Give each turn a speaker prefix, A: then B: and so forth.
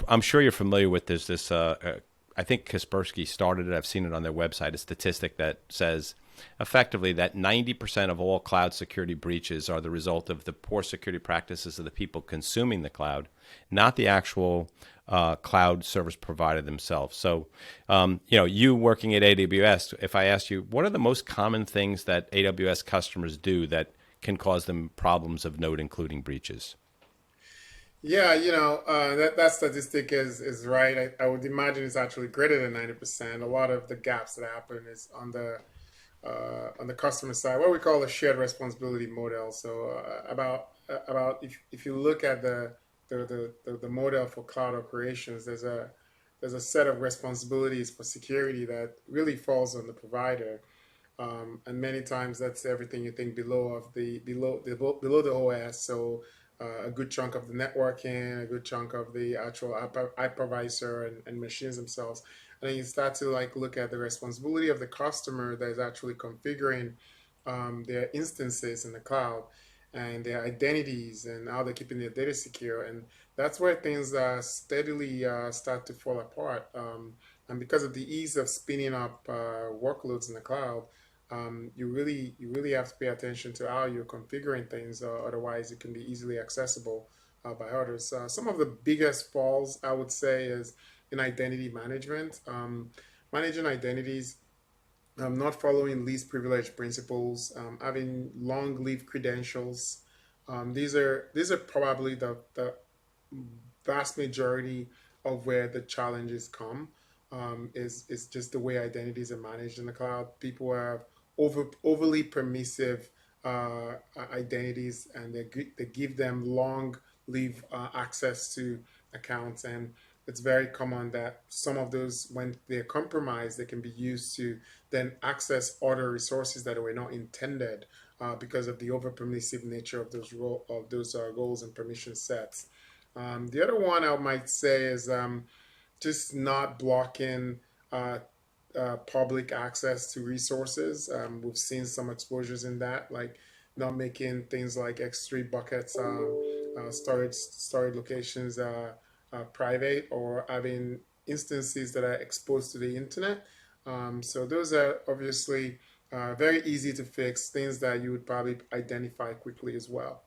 A: I'm sure you're familiar with this. I think Kaspersky started it. I've seen it on their website. A statistic that says effectively that 90% of all cloud security breaches are the result of the poor security practices of the people consuming the cloud, not the actual cloud service provider themselves. So, you working at AWS, if I asked you, what are the most common things that AWS customers do that can cause them problems of note, including breaches?
B: Yeah, that statistic is right. I would imagine it's actually greater than 90%. A lot of the gaps that happen is on the customer side, what we call a shared responsibility model. So about if you look at the model for cloud operations, there's a set of responsibilities for security that really falls on the provider. And many times that's everything you think below the OS. So a good chunk of the networking, a good chunk of the actual hypervisor and machines themselves. And then you start to like look at the responsibility of the customer that is actually configuring their instances in the cloud and their identities and how they're keeping their data secure. And that's where things steadily start to fall apart. And because of the ease of spinning up workloads in the cloud, you really have to pay attention to how you're configuring things, otherwise it can be easily accessible by others. Some of the biggest falls, I would say, is in identity management. Managing identities, not following least privilege principles, having long-lived credentials. These are probably the vast majority of where the challenges come. Is just the way identities are managed in the cloud. People have overly permissive identities, and they give them long live access to accounts, and it's very common that some of those, when they're compromised, they can be used to then access other resources that were not intended because of the over permissive nature of those goals and permission sets. The other one I might say is just not blocking public access to resources. We've seen some exposures in that, like not making things like X3 buckets, storage locations private, or having instances that are exposed to the internet. So those are obviously very easy to fix, things that you would probably identify quickly as well.